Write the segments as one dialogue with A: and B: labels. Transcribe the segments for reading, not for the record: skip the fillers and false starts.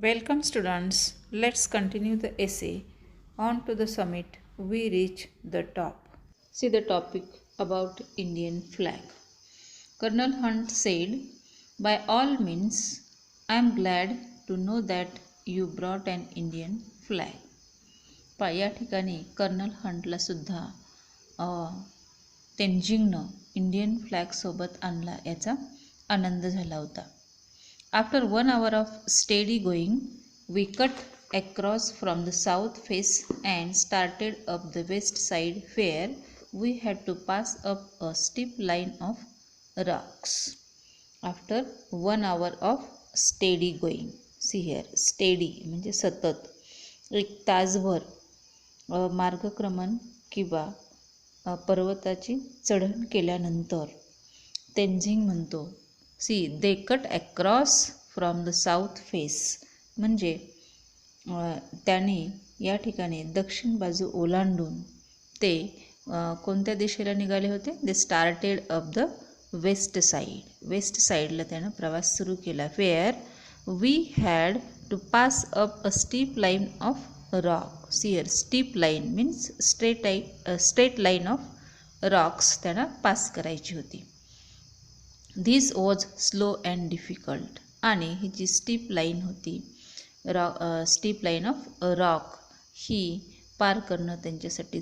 A: Welcome students, let's continue the essay. On to the summit, we reach the top. See the topic about Indian flag. Colonel Hunt said, "By all means, I am glad to know that you brought an Indian flag." या ठिकाणी colonel हंटला सुद्धा तेनजिंगनं Indian flag सोबत आणला याचा आनंद झाला होता. After 1 hour of steady going, we cut across from the south face and started up the west side where we had to pass up a steep line of rocks. After 1 hour of steady going, see here, steady म्हणजे सतत, एक तासभर मार्गक्रमण किंवा पर्वताची चढण केल्यानंतर तेनझिंग म्हणतो, see they cut across from the south face, म्हणजे त्याने या ठिकाणी दक्षिण बाजू ओलांडून ते कोणत्या दिशेला निघाले होते? They started up the west side. West साईडला त्यानं प्रवास सुरू केला. Where we had to pass up a steep line of rock. Sheer steep line means straight line of rocks त्यांना पास करायची होती. This was slow and difficult. आणि ही जी स्टीप लाईन होती, स्टीप लाईन ऑफ रॉक, ही पार करणं त्यांच्यासाठी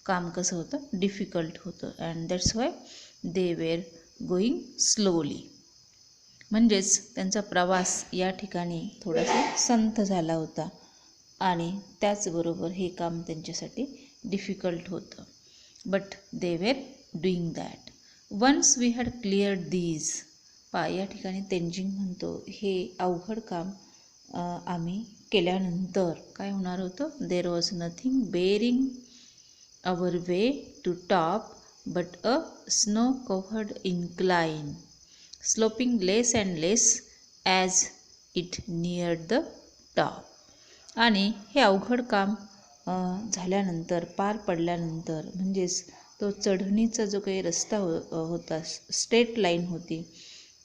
A: काम कसं होतं? डिफिकल्ट होतं. And that's why they were going slowly. म्हणजेच त्यांचा प्रवास या ठिकाणी थोडासा संथ झाला होता आणि त्याचबरोबर हे काम त्यांच्यासाठी डिफिकल्ट होतं. But they were doing that. Once we had cleared these. या ठिकाणी तेनजिंग म्हणतो, हे अवघड काम आम्ही केल्यानंतर काय होणार होतं? There was nothing barring our way to top but a snow covered incline sloping less and less as it neared the top. आणि हे अवघड काम झाल्यानंतर, पार पडल्यानंतर, म्हणजेच तो चढणीचा जो काही रस्ता होता, स्ट्रेट लाईन होती,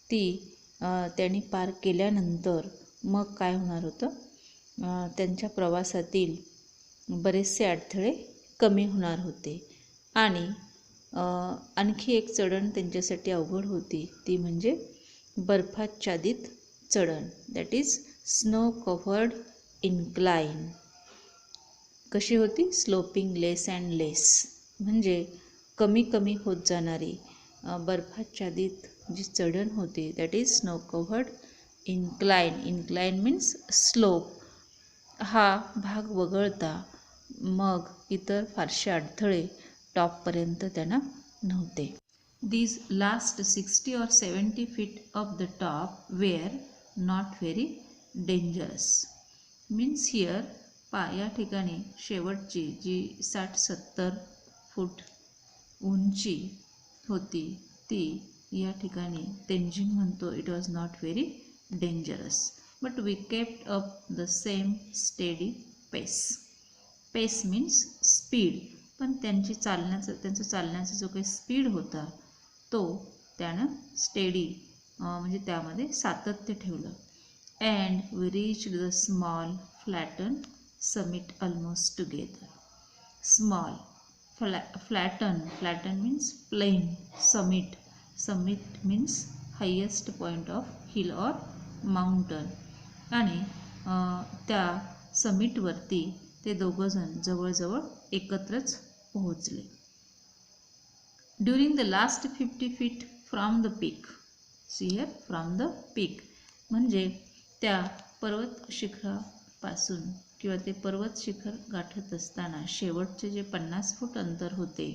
A: ती त्यांनी पार केल्यानंतर मग काय होणार होतं? त्यांच्या प्रवासातील बरेचसे अडथळे कमी होणार होते. आणि आणखी एक चढण त्यांच्यासाठी अवघड होती, ती म्हणजे बर्फाच्छादित चढण. That is snow covered incline. कशी होती? स्लोपिंग लेस अँड लेस, म्हणजे कमी कमी होत जाणारी बर्फाच्छादित जी चढण होती, that is snow covered incline. Incline means slope. हा भाग वगळता मग इतर फारसे अडथळे टॉपपर्यंत त्यांना नव्हते. These last 60 or 70 feet of the top were not very dangerous. Means here या ठिकाणी शेवटची जी 60-70 फूट उंची होती, ती या ठिकाणी तेनजिंग म्हणतो, it was not very dangerous. But we kept up the same steady pace. Pace means speed. पण त्यांचा चालण्याचा जो काही स्पीड होता, तो त्यानं स्टेडी म्हणजे त्यामध्ये सातत्य ठेवलं. And we reached the small flatten summit almost together. Small flatten means plain. Summit means highest point of hill or mountain. आणि त्या समिटवरती ते दोघंजण जवळजवळ एकत्रच पोहोचले. During the last 50 feet from the peak. Here from the peak म्हणजे त्या पर्वत शिखरापासून किंवा ते पर्वत शिखर गाठत असताना शेवटचे जे 50 फूट अंतर होते,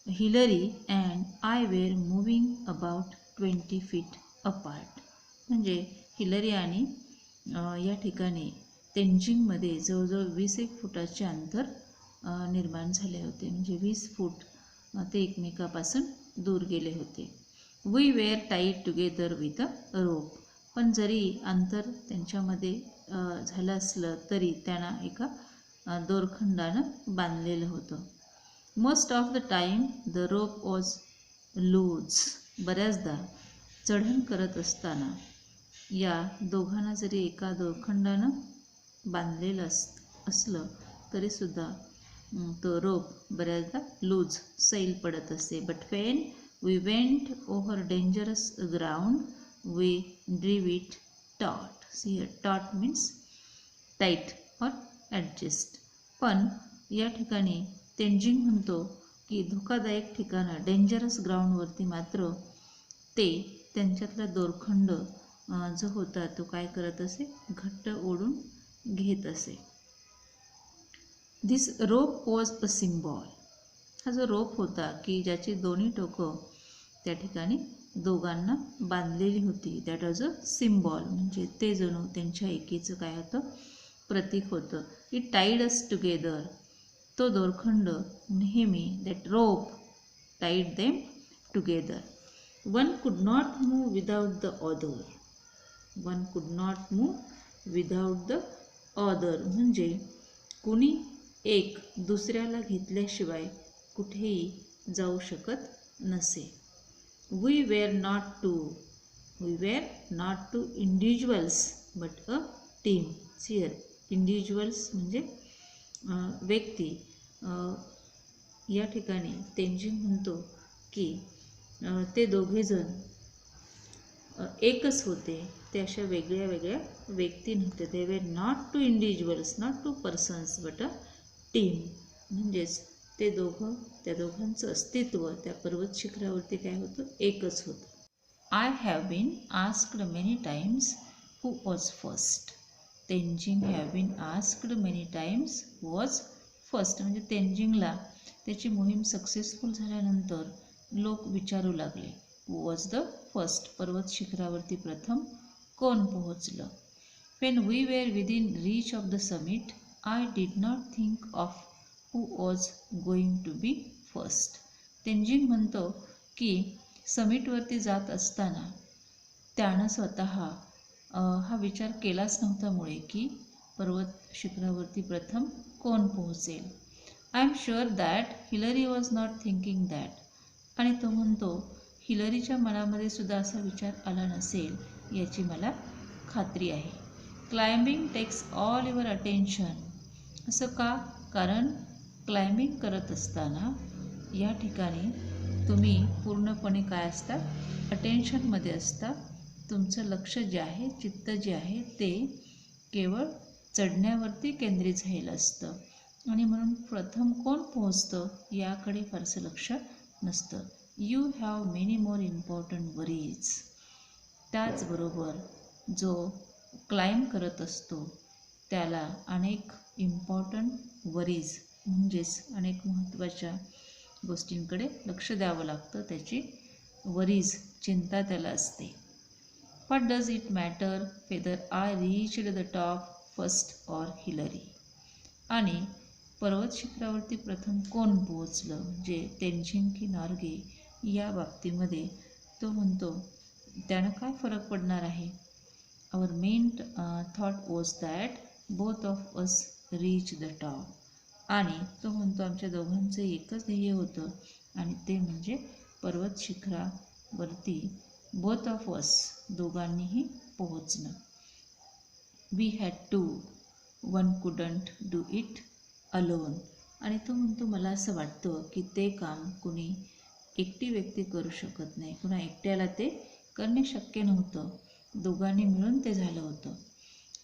A: Hillary and I were moving about 20 feet apart. म्हणजे हिलरी आणि या ठिकाणी तेनजिंगमध्ये जवळजवळ 21 फुटाचे अंतर निर्माण झाले होते. म्हणजे 20 फूट ते एकमेकापासून दूर गेले होते. We were tied together with a rope. पण जरी अंतर त्यांच्यामध्ये झालं असलं तरी त्यांना एका दोरखंडानं बांधलेलं होतं. Most of the time the rope was loose. बऱ्याचदा चढण करत असताना या दोघांना जरी एका दोरखंडानं बांधलेलं असलं तरीसुद्धा तो रोप बऱ्याचदा लूज सैल पडत असे. But when we went over dangerous ground we drew it taut. See taut means tight और ॲडजस्ट. पण या ठिकाणी तेंजिंग म्हणतो की धोकादायक ठिकाणं डेंजरस ग्राउंडवरती मात्र ते त्यांच्यातला दोरखंड जो होता तो काय करत असे, घट्ट ओढून घेत असे. दिस रोप वॉज अ सिम्बॉल. हा जो रोप होता की ज्याची दोन्ही टोकं त्या ठिकाणी दोघांना बांधलेली होती, दॅट वॉज अ सिम्बॉल. म्हणजे ते जणू त्यांच्या एकीचं काय होतं, प्रतीक होतं. It tied us together. तो दोरखंड नेहमी, that rope tied them together. One could not move without the other. One could not move without the other म्हणजे कुणी एक दुसऱ्याला घेतल्याशिवाय कुठेही जाऊ शकत नसे. We were not two individuals but a team. Here individuals म्हणजे व्यक्ती. या ठिकाणी तेंजिंग म्हणतो की ते दोघेजण एकच होते, ते अशा वेगळ्या वेगळ्या व्यक्ती नव्हते. They were not two individuals, not two persons but a team. म्हणजेच ते दोघं, त्या दोघांचं अस्तित्व त्या पर्वत शिखरावरती काय होतं, एकच होतं. I have been asked many times who was first. Tenzing have been asked many times who was first. म्हणजे तेंजिंगला त्याची मोहीम सक्सेसफुल झाल्यानंतर लोक विचारू लागले, हू वॉज द फर्स्ट. पर्वत शिखरावरती प्रथम कोण पोहोचलं. When we were within reach of the summit I did not think of who was going to be first. Tenzing म्हणतो की समिटवरती जात असताना त्यानं स्वतः हा विचार केलाच नव्हतामुळे की पर्वत शिखरावरती प्रथम कोण पोहोचेल. I am sure that Hillary was not thinking that. आणि तो म्हणतो हिलरीच्या मनामध्ये सुद्धा असा विचार आला नसेल याची मला खात्री आहे. Climbing takes all your attention. असं का? कारण क्लाइम्बिंग करत असताना या ठिकाणी तुम्ही पूर्णपणे काय असता, अटेन्शनमध्ये असता. तुमचं लक्ष जे आहे, चित्त जे आहे ते केवळ चढण्यावरती केंद्रित झालेलं असतं आणि म्हणून प्रथम कोण पोहोचतं याकडे फारसं लक्ष नसतं. You have many more important worries. त्याचबरोबर जो क्लाइम्ब करत असतो त्याला अनेक इम्पॉर्टंट वरीज म्हणजेच अनेक महत्त्वाच्या गोष्टींकडे लक्ष द्यावं लागतं. त्याची वरीज, चिंता त्याला असते. What does it matter whether I reached the top first or Hillary. आणि पर्वत शिखरावरती प्रथम कोण पोहोचलं म्हणजे तेंजिंग की नॉर्गे या बाबतीमध्ये तो म्हणतो त्यानं काय फरक पडणार आहे. Our main thought was that both of us reach the top. आणि तो म्हणतो आमच्या दोघांचं एकच ध्येय होतं आणि ते म्हणजे पर्वत शिखरावरती बोथ ऑफ अस दोघांनीही पोहोचणं. We had to, one couldn't do it alone. आणि तो म्हणतो मला असं वाटतं की ते काम कुणी एकटी व्यक्ती करू शकत नाही, कुणा एकट्याला ते करणे शक्य नव्हतं, दोघांनी मिळून ते झालं होतं.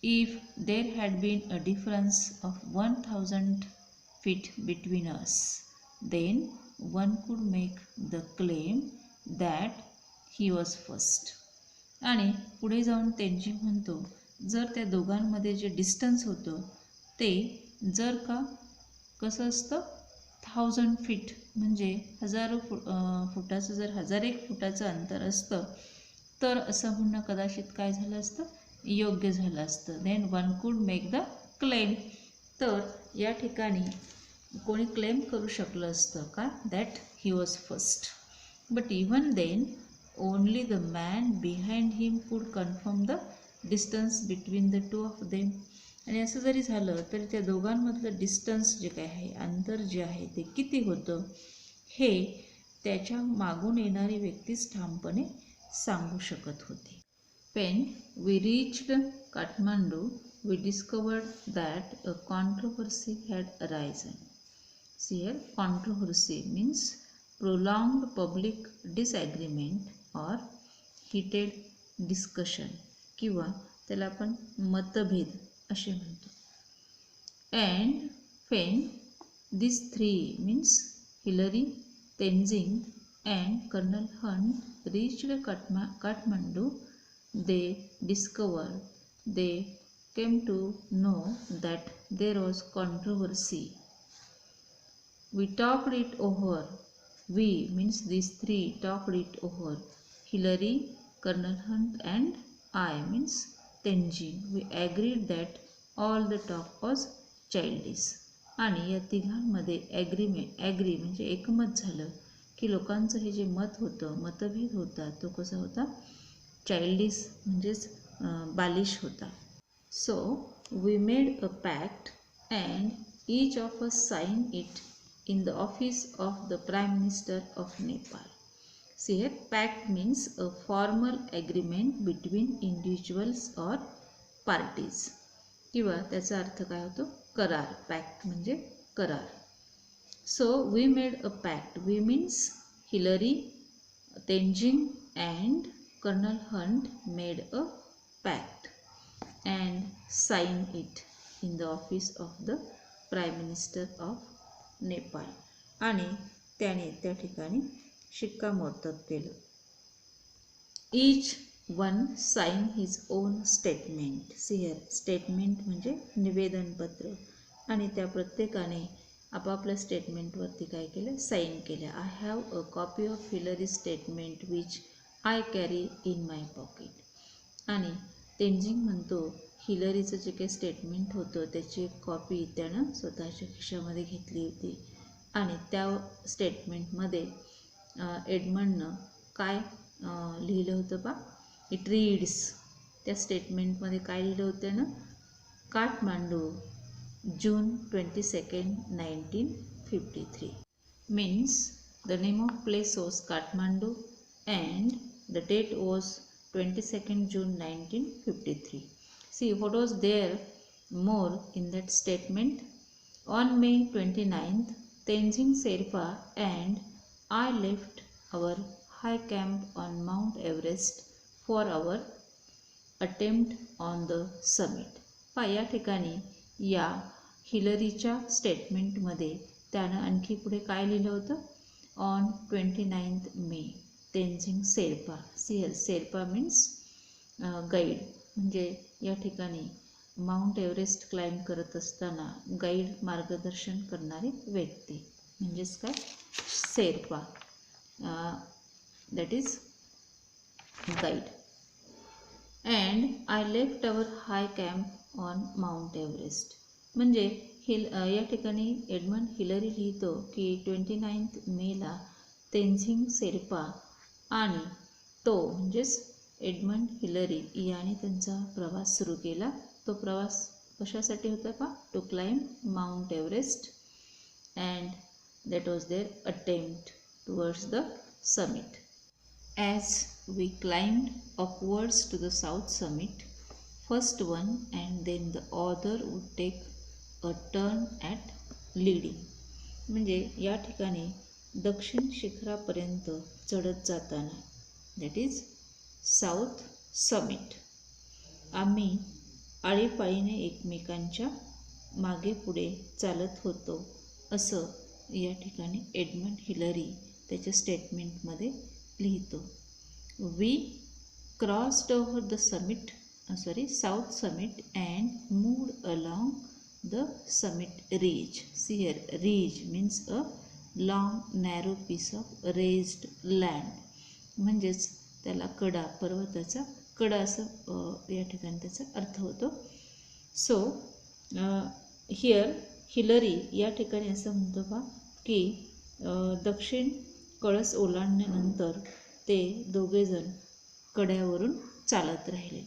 A: If there had been a difference of 1000 feet between us, then one could make the claim that he was first. आणि पुढे जाऊन तेंजिंग म्हणतो जर त्या दोघांमध्ये जे डिस्टन्स होतं ते जर का कसं असतं 1000 feet म्हणजे हजारो फुटाचं, जर 1001 फुटाचं अंतर असतं तर असं म्हणणं कदाचित काय झालं असतं, योग्य झालं असतं. Then one could make the claim. तर या ठिकाणी कोणी क्लेम करू शकलं असतं का, that he was first. But even then only the man behind him could confirm the distance between the two of them. आणि असं जरी झालं तरी त्या दोघांमधलं डिस्टन्स जे काय आहे, अंतर जे आहे ते किती होतं हे त्याच्या मागून येणारी व्यक्तीच ठामपणे सांगू शकत होती. When we reached Kathmandu, we discovered that a controversy had arisen. See here, controversy means prolonged public disagreement or heated discussion किंवा त्याला आपण मतभेद असे म्हणतो. And when these three means Hillary, Tenzing and Colonel Hunt reached Kathmandu, they came to know that there was controversy. We talked it over. We means these three talked it over. Hillary, Colonel Hunt and I means Tenzing. We agreed that all the talk was childish. आणि या तिघांमध्ये agree म्हणजे एकमत झालं की लोकांचं हे जे मत होतं, मतभेद होता, तो कसा होता, चाइल्डिश म्हणजेच बालिश होता. So we made a pact and each of us sign it in the office of the Prime Minister of Nepal. See here, pact means a formal agreement between individuals or parties. किंवा त्याचा अर्थ काय होतो, करार. Pact म्हणजे करार. So we made a pact. We means Hillary, Tenzing and Colonel Hunt made a pact and signed it in the office of the Prime Minister of Nepal. आणि त्याने त्या ठिकाणी शिक्कामोर्तब केलं. Each one sine his on statement. See here, statement म्हणजे निवेदनपत्र. आणि त्या प्रत्येकाने आपापल्या स्टेटमेंटवरती काय केलं, साईन केलं. I have a copy of Hillary statement which I carry in my pocket. आणि तेंजिंग म्हणतो हिलरीचं जे काही स्टेटमेंट होतं त्याची एक कॉपी त्यानं स्वतःच्या खिशामध्ये घेतली होती. आणि त्या स्टेटमेंटमध्ये एडमंडनं काय लिहिलं होतं बा, इट रीड्स. त्या स्टेटमेंटमध्ये काय लिहिलं होतं त्यानं, Kathmandu June 22, 1953. Means the name of place was Kathmandu and the date was 22 June 1953. See what was there more in that statement. On May 29th, Tenzing Sherpa and I left our high camp on Mount Everest for our attempt on the summit. या ठिकाणी या हिलरीच्या स्टेटमेंटमध्ये त्यानं आणखी पुढे काय लिहिलं होतं, on 29 may Tenzing Sherpa. Sherpa means guide, म्हणजे या ठिकाणी माउंट एव्हरेस्ट क्लाइंब करत असताना गाईड, मार्गदर्शन करणारी व्यक्ती म्हणजेच काय, Sherpa. That is guide. And I left our high camp on mount Everest. म्हणजे या ठिकाणी एडमंड हिलरी लिहितो की 29 मेला तेंजिंग शेर्पा आणि तो म्हणजेच एडमंड हिलरी याने त्यांचा प्रवास सुरू केला. तो प्रवास कशासाठी होता का, to climb Mount Everest and that was their attempt towards the summit. As we climbed upwards to the south summit, first one and then the other would take a turn at leading. म्हणजे या ठिकाणी दक्षिण शिखरापर्यंत चढत जाताना, that is south summit, आम्ही आळीपाळीने एकमेकांच्या मागे पुढे चालत होतो असं या ठिकाणी एडमंड हिलरी त्याच्या स्टेटमेंटमध्ये लिहितो. We crossed over the south summit and moved along the summit ridge. See here, ridge means a long narrow piece of raised land. म्हणजेच त्याला कडा, पर्वताचा कडा असं या ठिकाणी त्याचा अर्थ होतो. सो हिअर हिलरी या ठिकाणी असं म्हणतो बा की दक्षिण कळस ओलांडल्यानंतर ते दोघेजण कड्यावरून चालत राहिले.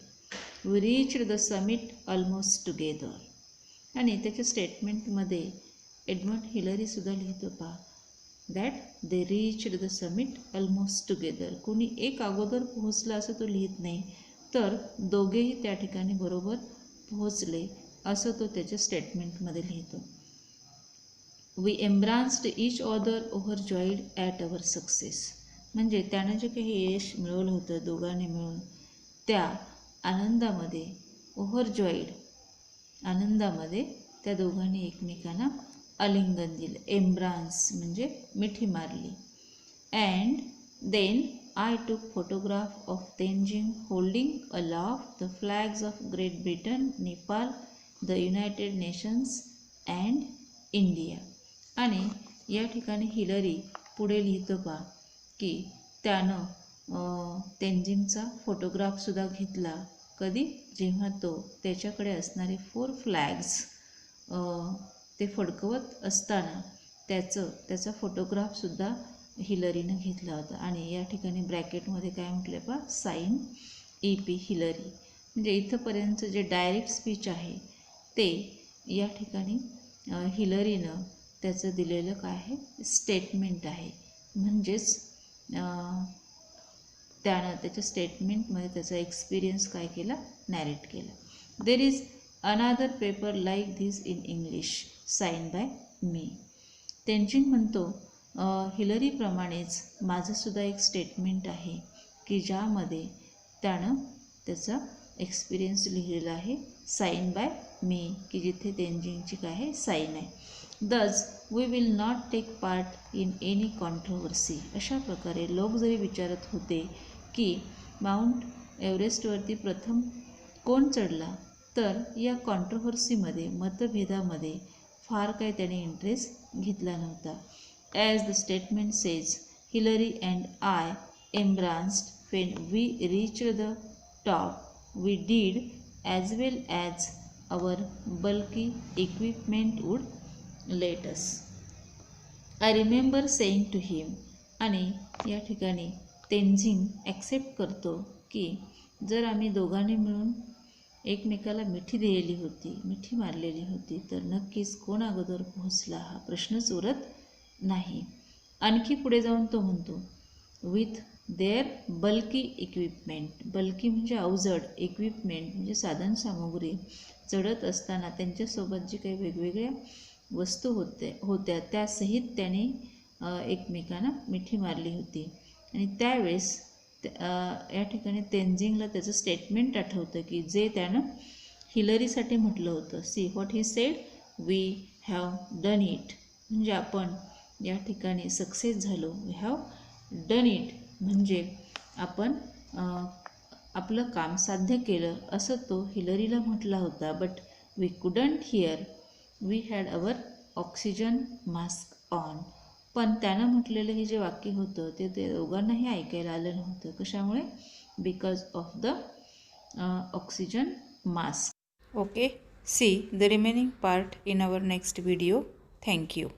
A: We reached the summit almost together. आणि त्याच्या स्टेटमेंटमध्ये एडमंड हिलरीसुद्धा लिहितो पहा, that they reached the summit almost together. कोणी एक अगोदर पोहोचलं असं तो लिहित नाही, तर दोघेही त्या ठिकाणी बरोबर पोहोचले असं तो त्याच्या स्टेटमेंटमध्ये लिहितो. We embraced each other overjoyed at our success. म्हणजे त्यानं जे काही यश मिळवलं होतं दोघांनी मिळून त्या आनंदामध्ये, ओव्हरजॉईड आनंदामध्ये त्या दोघांनी एकमेकांना आलिंगन दिलं. एम्ब्रान्स म्हणजे मिठी मारली. And then I took photograph of Tenzing holding aloft the flags of Great Britain, Nepal, the United Nations and India. आणि या ठिकाणी हिलरी पुढे लिहितो पहा की त्यानं तेंजिंगचा फोटोग्राफसुद्धा घेतला. कधी? जेव्हा तो त्याच्याकडे असणारे 4 फ्लॅग्स ते फडकवत असताना त्याचा फोटोग्राफसुद्धा हिलरीनं घेतला होता. आणि या ठिकाणी ब्रॅकेटमध्ये काय म्हटलं पहा, साईन EP हिलरी. म्हणजे इथंपर्यंतचं जे डायरेक्ट स्पीच आहे ते या ठिकाणी हिलरीनं त्याचं दिलेलं काय आहे, स्टेटमेंट आहे. म्हणजेच त्यानं त्याच्या स्टेटमेंटमध्ये त्याचा एक्सपिरियन्स काय केला, नॅरेट केला. There is another paper like this in English sign by me. Tenzing म्हणतो हिलरीप्रमाणेच माझंसुद्धा एक स्टेटमेंट आहे की ज्यामध्ये त्यानं त्याचा एक्सपिरियन्स लिहिलेला आहे, साईन बाय मी, की जिथे तेंजिंगची काय आहे, साईन आहे. Thus we will not take part in any controversy. अशा प्रकारे लोक जरी विचारत होते की माउंट एव्हरेस्टवरती प्रथम कोण चढला, तर या कॉन्ट्रोवर्सीमध्ये, मतभेदामध्ये फार काही त्याने इंटरेस्ट घेतला नव्हता. As the statement says, Hillary and I embraced when we reached the top. We did as well as our bulky equipment would let us. I remember saying to him, आणि या ठिकाणी तेंजिंग ॲक्सेप्ट करतो की जर आम्ही दोघांनी मिळून एकमेकाला मिठी दिलेली होती, मिठी मारलेली होती, तर नक्कीच कोण अगोदर पोहोचला हा प्रश्नच उरत नाही. आणखी पुढे जाऊन तो म्हणतो, with their bulky equipment. Bulky म्हणजे अवजड, इक्विपमेंट म्हणजे साधनसामुग्री. चढत असताना त्यांच्यासोबत जी काही वेगवेगळ्या वस्तू होत्या त्यासहित त्याने एकमेकांना मिठी मारली होती. आणि त्यावेळेस या ठिकाणी तेंजिंगला त्याचं स्टेटमेंट आठवतं की जे त्यानं हिलरीसाठी म्हटलं होतं. See what he said, we have done it. म्हणजे आपण या ठिकाणी सक्सेस झालो. वी हॅव डन इट म्हणजे आपण आपलं काम साध्य केलं असं तो हिलरीला म्हटला होता. But we couldn't hear, we had our oxygen mask on. पण त्यानं म्हटलेलं हे जे वाक्य होतं ते दोघांनाही ऐकायला आलं नव्हतं. कशामुळे? Because of the oxygen mask. Okay, see the remaining part in our next video. Thank you.